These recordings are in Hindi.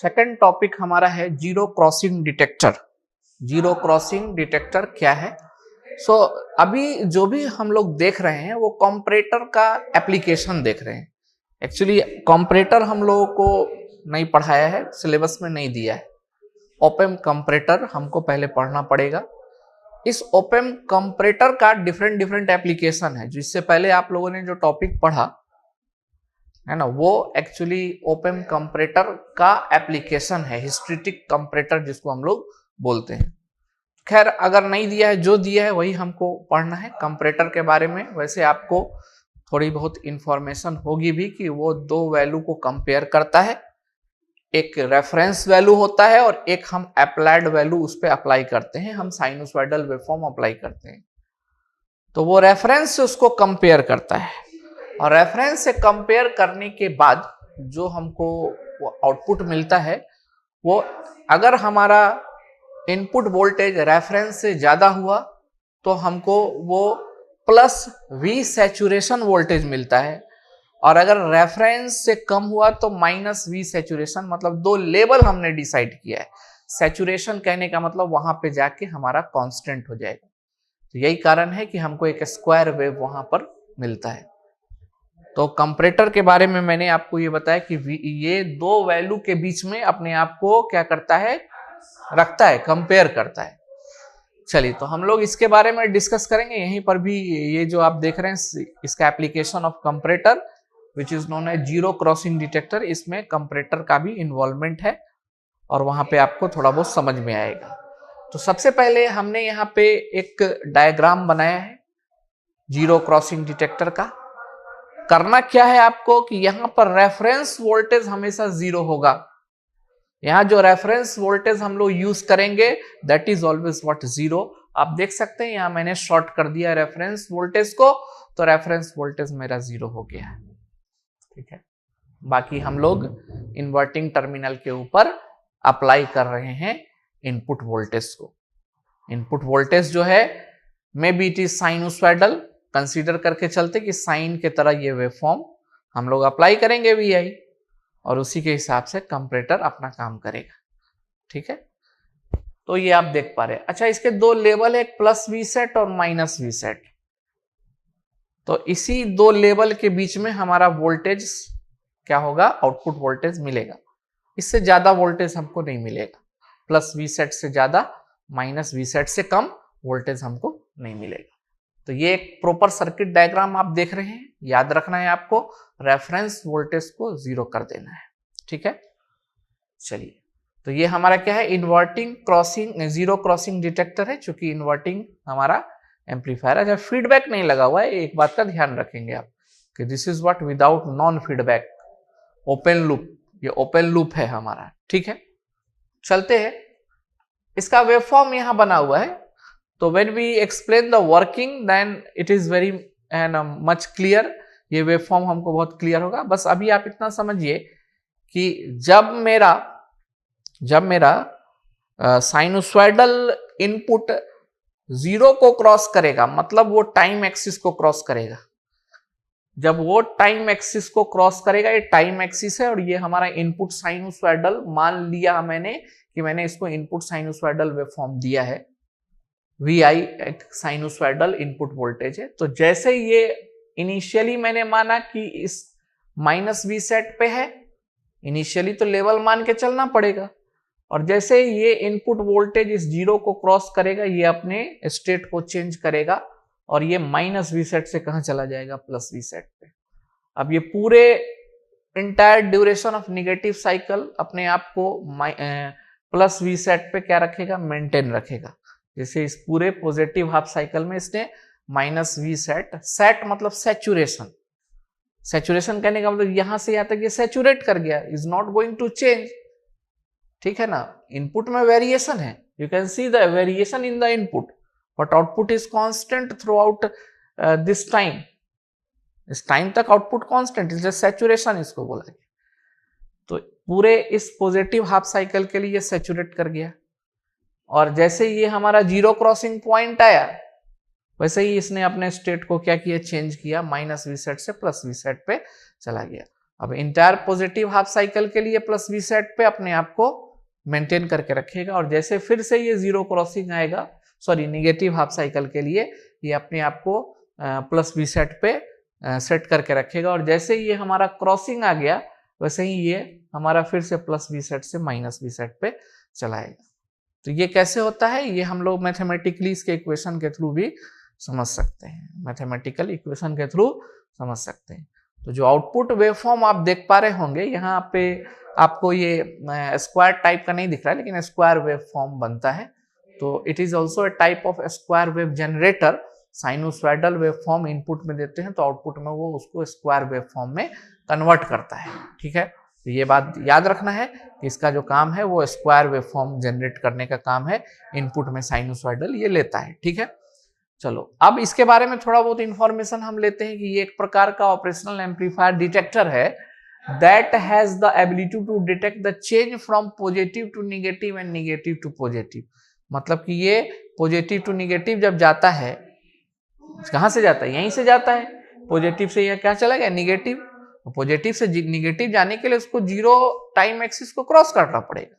सेकंड टॉपिक हमारा है zero crossing detector. Zero crossing detector क्या है? अभी जो भी हम लोग देख रहे हैं वो कंपैरेटर का एप्लीकेशन देख रहे हैं। एक्चुअली कंपैरेटर हम लोगों को नहीं पढ़ाया है, सिलेबस में नहीं दिया है। ओपेम कंपैरेटर हमको पहले पढ़ना पड़ेगा। इस ओपेम कंपैरेटर का डिफरेंट एप्लीकेशन है। जिससे पहले आप लोगों ने जो टॉपिक पढ़ा है ना, वो एक्चुअली ओपेम कंपैरेटर का एप्लीकेशन है, हिस्टैरिक कंपैरेटर जिसको हम लोग बोलते हैं। खैर, अगर नहीं दिया है, जो दिया है वही हमको पढ़ना है कंपैरेटर के बारे में। वैसे आपको थोड़ी बहुत इंफॉर्मेशन होगी भी कि वो दो वैल्यू को कंपेयर करता है। एक रेफरेंस वैल्यू होता है और एक हम अप्लाइड वैल्यू उस पर अप्लाई करते हैं। हम साइनोसॉइडल वेवफॉर्म अप्लाई करते हैं, तो वो रेफरेंस से उसको कंपेयर करता है और रेफरेंस से कंपेयर करने के बाद जो हमको आउटपुट मिलता है, वो अगर हमारा इनपुट वोल्टेज रेफरेंस से ज्यादा हुआ तो हमको वो प्लस वी सैचुरेशन वोल्टेज मिलता है, और अगर रेफरेंस से कम हुआ तो माइनस वी सैचुरेशन। मतलब दो लेवल हमने डिसाइड किया है। सैचुरेशन कहने का मतलब वहां पे जाके हमारा कांस्टेंट हो जाएगा। तो यही कारण है कि हमको एक स्क्वायर वेव वहां पर मिलता है। तो कंपैरेटर के बारे में मैंने आपको ये बताया कि ये दो वैल्यू के बीच में अपने आप को क्या करता है, रखता है, कंपेयर करता है। चलिए, तो हम लोग इसके बारे में डिस्कस करेंगे। यहीं पर भी ये जो आप देख रहे हैं इसका application of comparator which is known as zero crossing detector, इसमें कंपैरेटर का भी इन्वॉल्वमेंट है और वहां पे आपको थोड़ा बहुत समझ में आएगा। तो सबसे पहले हमने यहाँ पे एक डायग्राम बनाया है जीरो क्रॉसिंग डिटेक्टर का। करना क्या है आपको कि यहां पर रेफरेंस वोल्टेज हमेशा जीरो होगा। यहां जो रेफरेंस वोल्टेज हम लोग यूज करेंगे that is always what, zero. आप देख सकते हैं यहां मैंने शॉर्ट कर दिया रेफरेंस वोल्टेज को, तो रेफरेंस वोल्टेज मेरा जीरो हो गया है। ठीक है, बाकी हम लोग इन्वर्टिंग टर्मिनल के ऊपर अप्लाई कर रहे हैं इनपुट वोल्टेज को। इनपुट वोल्टेज जो है may be it is sinusoidal, consider करके चलते कि साइन के तरह ये वेवफॉर्म हम लोग अप्लाई करेंगे वी, और उसी के हिसाब से कंपैरेटर अपना काम करेगा। ठीक है, तो ये आप देख पा रहे हैं। अच्छा, इसके दो लेवल है, प्लस वी सेट और माइनस वी सेट। तो इसी दो लेवल के बीच में हमारा वोल्टेज क्या होगा, आउटपुट वोल्टेज मिलेगा। इससे ज्यादा वोल्टेज हमको नहीं मिलेगा। प्लस वी सेट से ज्यादा, माइनस वी सेट से कम वोल्टेज हमको नहीं मिलेगा। तो ये एक प्रॉपर सर्किट डायग्राम आप देख रहे हैं। याद रखना है आपको, रेफरेंस वोल्टेज को जीरो कर देना है। ठीक है, चलिए, तो ये हमारा क्या है, inverting crossing zero crossing detector है। चूंकि इन्वर्टिंग हमारा एम्पलीफायर है, जब फीडबैक नहीं लगा हुआ है, एक बात का ध्यान रखेंगे आप कि this is what without non feedback open loop. ये ओपन लूप है हमारा। ठीक है, चलते हैं। इसका वेवफॉर्म यहां बना हुआ है। तो when we explain the working then it is very much clear। ये वेवफॉर्म हमको बहुत क्लियर होगा। बस अभी आप इतना समझिए कि जब मेरा साइनोसॉइडल इनपुट जीरो को क्रॉस करेगा, मतलब वो टाइम एक्सिस को क्रॉस करेगा। जब वो टाइम एक्सिस को क्रॉस करेगा, ये टाइम एक्सिस है और ये हमारा इनपुट साइनोसॉइडल मान लिया मैंने कि मैंने इसको इनपुट साइनोसॉइडल वेवफॉर्म दिया है। वी आई एक साइनोसॉइडल इनपुट वोल्टेज है। तो जैसे ये इनिशियली मैंने माना कि इस माइनस वी सेट पे है, इनिशियली तो लेवल मान के चलना पड़ेगा। और जैसे ये इनपुट वोल्टेज इस जीरो को क्रॉस करेगा, ये अपने स्टेट को चेंज करेगा और ये माइनस वी सेट से कहां चला जाएगा, प्लस वी सेट पे। अब ये पूरे entire duration of negative cycle अपने आप को प्लस वी सेट पे क्या रखेगा, मेंटेन रखेगा। जैसे इस पूरे पॉजिटिव हाफ साइकिल में इसने माइनस वी सेट, सेट मतलब सैचुरेशन। सैचुरेशन कहने का मतलब यहां से यहां तक ये सैचुरेट कर गया, is not going to change. ठीक है ना, इनपुट में वेरिएशन है, you can see the variation in the input, but output is constant throughout this time. इस टाइम तक आउटपुट कांस्टेंट, इसलिए सैचुरेशन इसको बोला गया। तो पूरे इस पॉजिटिव हाफ साइकिल के लिए सैचुरेट कर गया। और जैसे ये हमारा जीरो क्रॉसिंग पॉइंट आया, वैसे ही इसने अपने स्टेट को क्या किया, चेंज किया, माइनस वी सेट से प्लस वी सेट पे चला गया। अब इंटायर पॉजिटिव हाफ साइकिल के लिए प्लस वी सेट पे अपने आप को मेंटेन करके रखेगा, और जैसे फिर से ये जीरो क्रॉसिंग आएगा, सॉरी नेगेटिव हाफ साइकिल के लिए ये अपने आप को प्लस वी सेट पे सेट करके रखेगा, और जैसे ये हमारा क्रॉसिंग आ गया वैसे ही ये हमारा फिर से प्लस वी सेट से माइनस वी सेट पे चलाएगा। तो ये कैसे होता है, ये हम लोग मैथमेटिकली इसके इक्वेशन के थ्रू भी समझ सकते हैं, मैथमेटिकल इक्वेशन के थ्रू समझ सकते हैं। तो जो आउटपुट वेवफॉर्म आप देख पा रहे होंगे यहाँ पे आपको ये स्क्वायर टाइप का नहीं दिख रहा है, लेकिन स्क्वायर वेवफॉर्म बनता है। तो it is also a type of square wave generator. Sinusoidal waveform input में देते हैं तो आउटपुट में वो उसको स्क्वायर वेवफॉर्म में कन्वर्ट करता है। ठीक है, तो ये बात याद रखना है कि इसका जो काम है वो स्क्वायर वेवफॉर्म जनरेट करने का काम है, इनपुट में साइनोसॉइडल ये लेता है। ठीक है, चलो अब इसके बारे में थोड़ा बहुत इंफॉर्मेशन हम लेते हैं कि ये एक प्रकार का ऑपरेशनल एम्पलीफायर डिटेक्टर है that has the ability to detect the change from positive to negative and negative to positive। मतलब कि ये पॉजिटिव टू नेगेटिव जब जाता है, कहां से जाता है, यहीं से जाता है, पॉजिटिव से यह क्या चला गया निगेटिव, पॉजिटिव से नेगेटिव जाने के लिए उसको जीरो टाइम एक्सिस को क्रॉस करना पड़ेगा।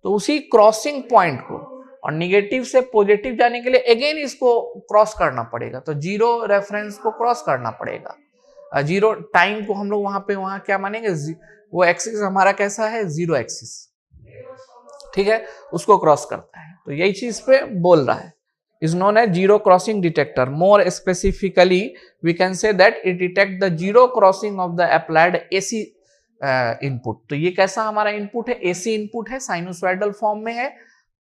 तो उसी क्रॉसिंग पॉइंट को, और निगेटिव से पॉजिटिव जाने के लिए अगेन इसको क्रॉस करना पड़ेगा, तो जीरो रेफरेंस को क्रॉस करना पड़ेगा। जीरो टाइम को हम लोग वहां क्या मानेंगे, वो एक्सिस हमारा कैसा है, जीरो एक्सिस। ठीक है, उसको क्रॉस करता है, तो यही चीज पे बोल रहा है, is known as zero crossing detector. More specifically we can say that it detect the zero crossing of the applied AC input. तो ये कैसा हमारा इनपुट है, एसी इनपुट है, साइनोसॉइडल फॉर्म में है,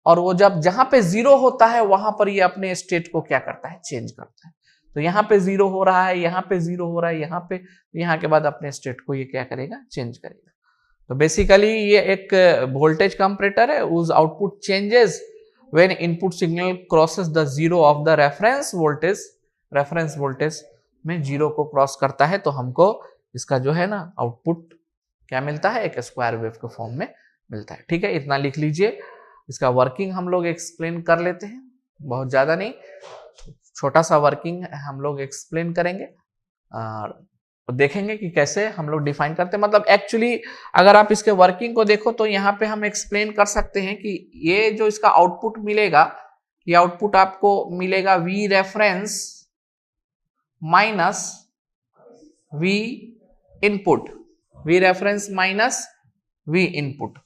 और वो जब जहां पे जीरो होता है वहां पर ये अपने स्टेट को क्या करता है, चेंज करता है। तो यहाँ पे जीरो हो रहा है, यहाँ पे जीरो हो रहा है, यहाँ पे, यहाँ के बाद अपने स्टेट को ये क्या करेगा, चेंज करेगा। तो बेसिकली ये एक वोल्टेज कंपैरेटर है, उस output changes when input signal crosses the zero of the reference voltage में जीरो को क्रॉस करता है, तो हमको इसका जो है ना आउटपुट क्या मिलता है, एक स्क्वायर वेव के फॉर्म में मिलता है। ठीक है, इतना लिख लीजिए। इसका वर्किंग हम लोग एक्सप्लेन कर लेते हैं, बहुत ज्यादा नहीं, छोटा सा वर्किंग हम लोग एक्सप्लेन करेंगे और देखेंगे कि कैसे हम लोग डिफाइन करते हैं। मतलब एक्चुअली अगर आप इसके वर्किंग को देखो तो यहाँ पे हम एक्सप्लेन कर सकते हैं कि ये जो इसका आउटपुट मिलेगा, ये आउटपुट आपको मिलेगा V reference minus V input, V reference minus V input.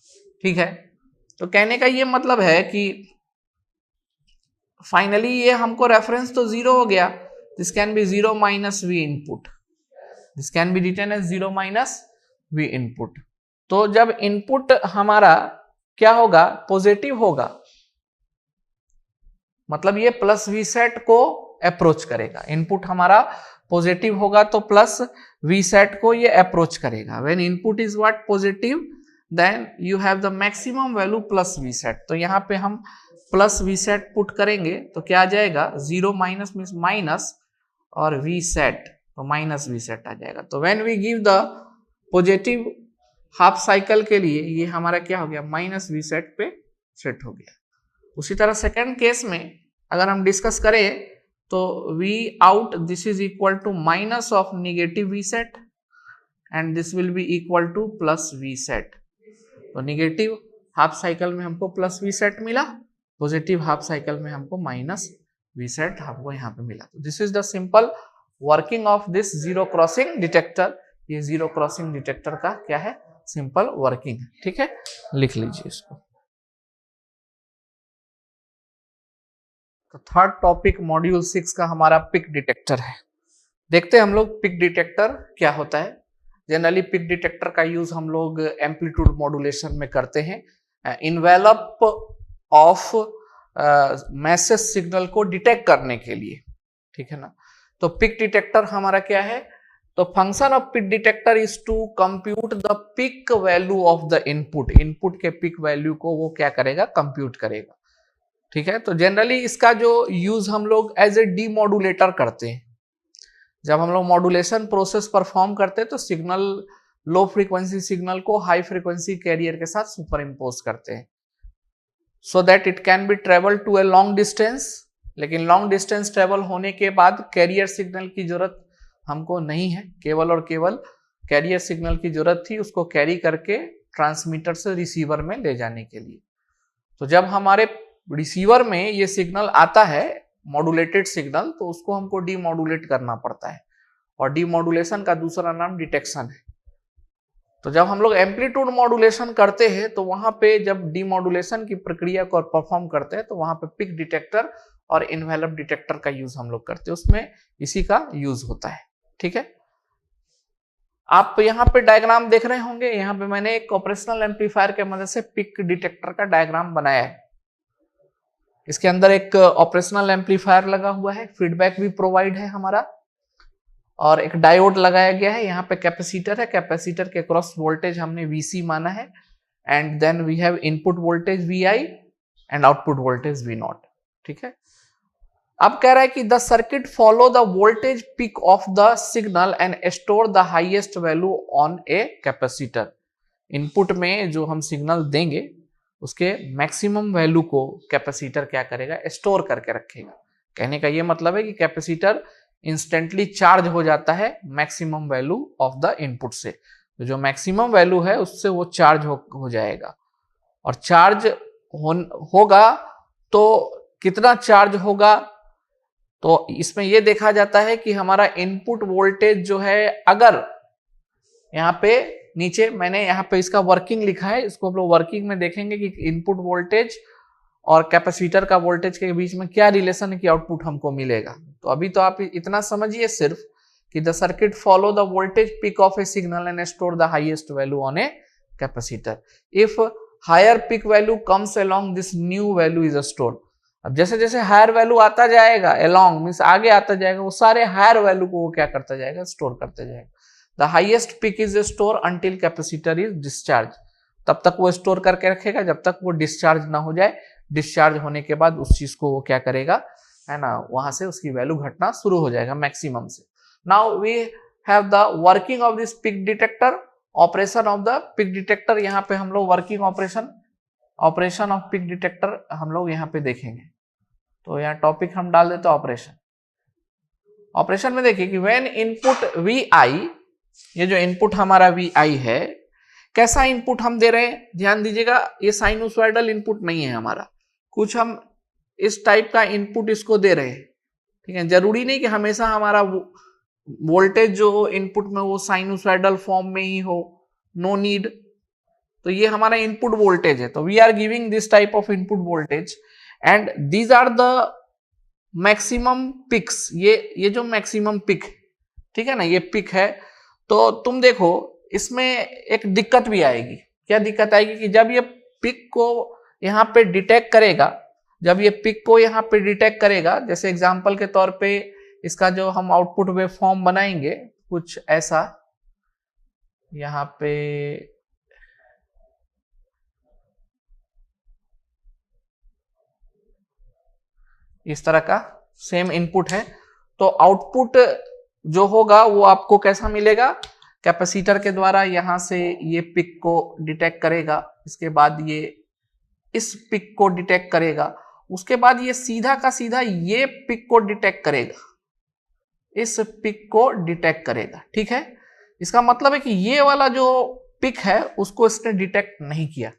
ठीक है, तो कहने का ये मतलब है कि फाइनली ये हमको रेफरेंस तो जीरो हो गया, this can be zero minus V input, this can be written as zero minus V input. तो जब इनपुट हमारा क्या होगा, पॉजिटिव होगा, मतलब ये प्लस V सेट को अप्रोच करेगा। इनपुट हमारा पॉजिटिव होगा तो प्लस V सेट को ये अप्रोच करेगा। When input is what, positive, then you have the maximum value plus V sat. तो यहाँ पे हम प्लस V सेट पुट करेंगे तो क्या आ जाएगा, जीरो माइनस मीन्स माइनस, और V सेट तो माइनस V सेट आ जाएगा। तो when we give the positive half cycle के लिए ये हमारा क्या हो गया, माइनस V सेट पे सेट हो गया। उसी तरह सेकंड केस में अगर हम डिस्कस करें तो V out this is equal to minus of negative V sat and this will be equal to plus V sat. तो नेगेटिव हाफ साइकिल में हमको प्लस V सेट मिला, पॉजिटिव हाफ साइकिल में हमको माइनस V सेट हमको यहाँ पे मिला। तो this is the simple working of this zero crossing detector. ये जीरो क्रॉसिंग डिटेक्टर का क्या है, सिंपल वर्किंग है। ठीक है, लिख लीजिए इसको। तो थर्ड टॉपिक मॉड्यूल 6 का हमारा पिक डिटेक्टर है। देखते हैं हम लोग पिक डिटेक्टर क्या होता है। जनरली पिक डिटेक्टर का यूज हम लोग एम्पलीट्यूड मॉड्यूलेशन में करते हैं, इन्वेलप ऑफ मैसेज सिग्नल को डिटेक्ट करने के लिए। ठीक है ना, तो पिक डिटेक्टर हमारा क्या है, तो function of peak detector is to compute the peak value of the input. Input के पिक वैल्यू को वो क्या करेगा, कंप्यूट करेगा। ठीक है, तो जनरली इसका जो यूज हम लोग एज ए डीमॉड्यूलेटर करते हैं। जब हम लोग मॉड्यूलेशन प्रोसेस परफॉर्म करते हैं तो सिग्नल, लो फ्रीक्वेंसी सिग्नल को हाई फ्रीक्वेंसी कैरियर के साथ सुपर इम्पोज करते हैं so that it can be travel to a long distance. लेकिन लॉन्ग डिस्टेंस ट्रेवल होने के बाद कैरियर सिग्नल की जरूरत हमको नहीं है, केवल और केवल कैरियर सिग्नल की जरूरत थी उसको कैरी करके ट्रांसमीटर से रिसीवर में ले जाने के लिए। तो जब हमारे रिसीवर में ये सिग्नल आता है मॉड्यूलेटेड सिग्नल, तो उसको हमको डीमॉड्यूलेट करना पड़ता है, और डीमॉड्यूलेशन का दूसरा नाम डिटेक्शन है। तो जब हम लोग एम्पलीट्यूड मॉड्यूलेशन करते हैं तो वहां पे जब डीमॉड्यूलेशन की प्रक्रिया को परफॉर्म करते हैं तो वहां पे पिक डिटेक्टर और इन्वेलप डिटेक्टर का यूज हम लोग करते हैं, उसमें इसी का यूज होता है। ठीक है, आप यहाँ पे डायग्राम देख रहे होंगे, यहाँ पे मैंने एक ऑपरेशनल एम्पलीफायर के मदद से पिक डिटेक्टर का डायग्राम बनाया है। इसके अंदर एक ऑपरेशनल एम्पलीफायर लगा हुआ है, फीडबैक भी प्रोवाइड है हमारा, और एक डायोड लगाया गया है। यहाँ पे कैपेसिटर है, कैपेसिटर के क्रॉस वोल्टेज हमने VC माना है, and then we have input voltage VI and output voltage V0। ठीक है, अब कह रहा है कि the circuit follow the voltage peak of the signal and store the highest value on a capacitor. Input में जो हम सिग्नल देंगे उसके मैक्सिमम वैल्यू को कैपेसिटर क्या करेगा, स्टोर करके रखेगा। कहने का ये मतलब है कि कैपेसिटर इंस्टेंटली चार्ज हो जाता है maximum value of the input से। तो जो मैक्सिमम वैल्यू है उससे वो चार्ज हो जाएगा, और चार्ज होगा तो कितना चार्ज होगा, तो इसमें ये देखा जाता है कि हमारा इनपुट वोल्टेज जो है, अगर यहाँ पे नीचे मैंने यहाँ पे इसका वर्किंग लिखा है, इसको हम लोग वर्किंग में देखेंगे कि इनपुट वोल्टेज और कैपेसिटर का वोल्टेज के बीच में क्या रिलेशन है कि आउटपुट हमको मिलेगा। तो अभी तो आप इतना समझिए सिर्फ कि the circuit follow the voltage peak of a signal and store the highest value on a capacitor. If higher peak value comes along this new value is stored. अब जैसे जैसे हायर वैल्यू आता जाएगा, अलोंग मींस आगे आता जाएगा, वो सारे हायर वैल्यू को वो क्या करता जाएगा, स्टोर करता जाएगा। The highest peak is store until capacitor is discharge. तब तक वो स्टोर करके रखेगा जब तक वो डिस्चार्ज ना हो जाए। डिस्चार्ज होने के बाद उस चीज को वो क्या करेगा, है ना, वहां से उसकी वैल्यू घटना शुरू हो जाएगा मैक्सिमम से। Now we have the working of this peak detector, operation of the peak detector. यहाँ पे हम लोग working operation of peak detector हम लोग यहाँ पे देखेंगे। तो यहाँ टॉपिक हम डाल देते ऑपरेशन में देखिए कि व्हेन इनपुट VI, ये जो इनपुट हमारा VI है, कैसा इनपुट हम दे रहे हैं, ध्यान दीजिएगा, ये साइनोसॉइडल इनपुट नहीं है हमारा, कुछ हम इस टाइप का इनपुट इसको दे रहे हैं। ठीक है, जरूरी नहीं कि हमेशा हमारा वोल्टेज जो इनपुट में वो साइनोसॉइडल फॉर्म में ही हो, नो नीड। तो ये हमारा इनपुट वोल्टेज है, तो we are giving this type of input voltage and these are the maximum peaks. ये जो मैक्सिमम पिक, ठीक है ना, ये पिक है। तो तुम देखो इसमें एक दिक्कत भी आएगी। क्या दिक्कत आएगी कि जब ये पिक को यहाँ पे डिटेक्ट करेगा, जैसे एग्जांपल के तौर पे इसका जो हम आउटपुट वेव फॉर्म बनाएंगे कुछ ऐसा, यहाँ पे इस तरह का सेम इनपुट है, तो आउटपुट जो होगा वो आपको कैसा मिलेगा, कैपेसिटर के द्वारा यहां से ये पिक को डिटेक्ट करेगा, इसके बाद ये इस पिक को डिटेक्ट करेगा, उसके बाद ये सीधा का सीधा ये पिक को डिटेक्ट करेगा, इस पिक को डिटेक्ट करेगा। ठीक है, इसका मतलब है कि ये वाला जो पिक है उसको इसने डिटेक्ट नहीं किया।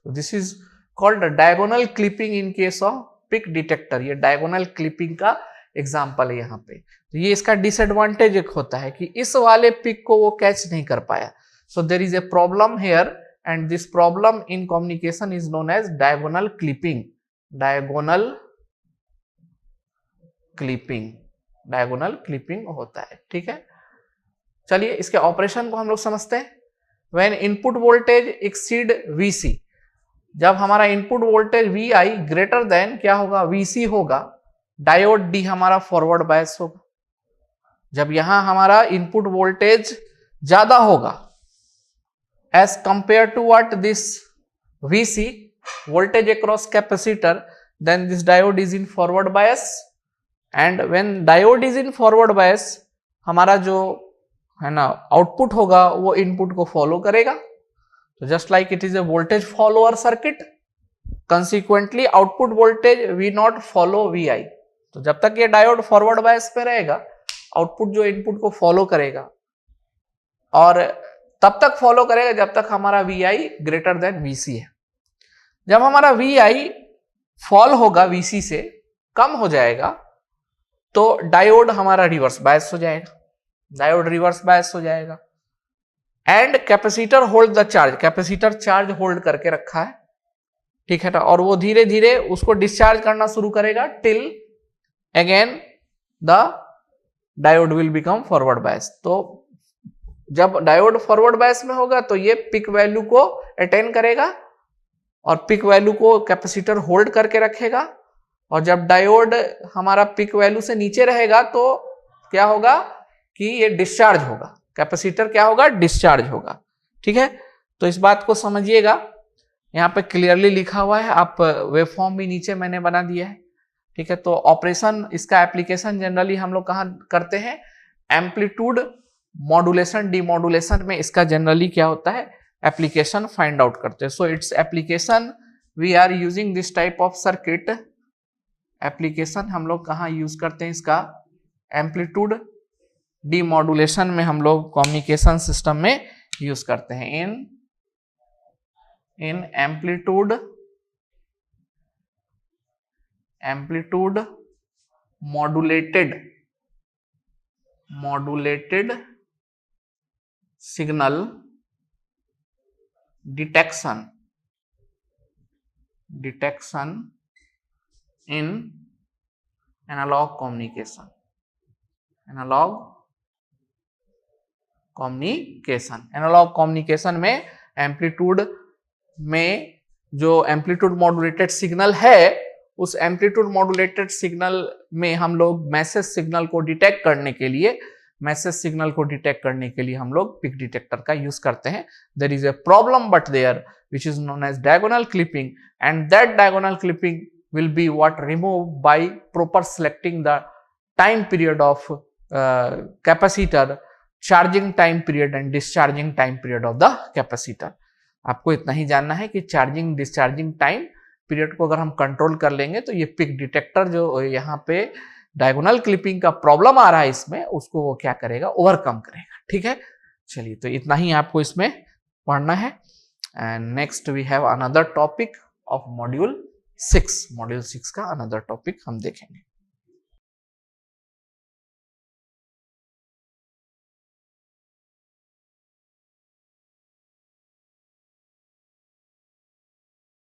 This is called diagonal clipping in case of peak detector. ये डायगोनल क्लिपिंग का एग्जाम्पल है यहाँ पे। तो ये इसका डिसएडवांटेज एक होता है कि इस वाले पिक को वो कैच नहीं कर पाया। So there is a problem here and this problem in communication is known as diagonal clipping. Diagonal clipping होता है। ठीक है, चलिए इसके ऑपरेशन को हम लोग समझते हैं। When input voltage exceed VC, जब हमारा input voltage VI greater than क्या होगा, VC होगा, डायोड D हमारा फॉरवर्ड बायस होगा। जब यहां हमारा इनपुट वोल्टेज ज्यादा होगा as compare to what this VC voltage across capacitor, then this diode is in forward bias and when diode is in forward bias हमारा जो है ना आउटपुट होगा वो इनपुट को फॉलो करेगा। तो just like it is a voltage follower circuit, consequently output voltage V0 follow VI। तो जब तक ये डायोड फॉरवर्ड बायस पे रहेगा, आउटपुट जो इनपुट को फॉलो करेगा, और तब तक फॉलो करेगा जब तक हमारा VI ग्रेटर देन VC है। जब हमारा VI फॉल होगा, VC से कम हो जाएगा, तो डायोड हमारा रिवर्स बायस हो जाएगा, डायोड रिवर्स बायस हो जाएगा। And capacitor hold the charge, capacitor charge hold करके रखा है, ठीक है ना, और वो धीरे धीरे उसको डिस्चार्ज करना शुरू करेगा till again the diode will become forward bias. तो जब डायोड फॉरवर्ड बायस में होगा तो ये पिक वैल्यू को अटेन करेगा और पिक वैल्यू को कैपेसिटर होल्ड करके रखेगा, और जब डायोड हमारा पिक वैल्यू से नीचे रहेगा तो क्या होगा कि ये डिस्चार्ज होगा, कैपेसिटर क्या होगा, डिस्चार्ज होगा, ठीक है। तो इस बात को समझिएगा, यहाँ पे क्लियरली लिखा हुआ है, आप वेवफॉर्म भी नीचे मैंने बना दिया है, ठीक है। तो ऑपरेशन, इसका एप्लीकेशन जनरली हम लोग कहाँ करते हैं, एम्पलीट्यूड मॉड्यूलेशन डिमॉड्यूलेशन में इसका जनरली क्या होता है, एप्लीकेशन फाइंड आउट करते हैं। So its application we are using this type of circuit, application हम लोग कहाँ यूज करते हैं इसका, एम्पलीट्यूड डिमॉड्यूलेशन में हम लोग कम्युनिकेशन सिस्टम में यूज करते हैं। In amplitude modulated signal detection in analog communication, analog communication में एम्पलीट्यूड में जो एम्पलीट्यूड मॉड्यूलेटेड सिग्नल है, उस एम्पलीट्यूड मॉड्यूलेटेड सिग्नल में हम लोग मैसेज सिग्नल को डिटेक्ट करने के लिए हम लोग पिक डिटेक्टर का यूज करते हैं। There is a problem but there which is known as diagonal clipping, and that diagonal clipping will be what removed by proper selecting the time period of capacitor, charging time period and discharging time period of the capacitor। आपको इतना ही जानना है कि चार्जिंग डिस्चार्जिंग टाइम पीरियड को अगर हम कंट्रोल कर लेंगे तो ये पिक डिटेक्टर जो यहाँ पे डायगोनल क्लिपिंग का प्रॉब्लम आ रहा है इसमें, उसको वो क्या करेगा, ओवरकम करेगा, ठीक है। चलिए, तो इतना ही आपको इसमें पढ़ना है। And next we have another topic of module 6 का another topic हम देखेंगे।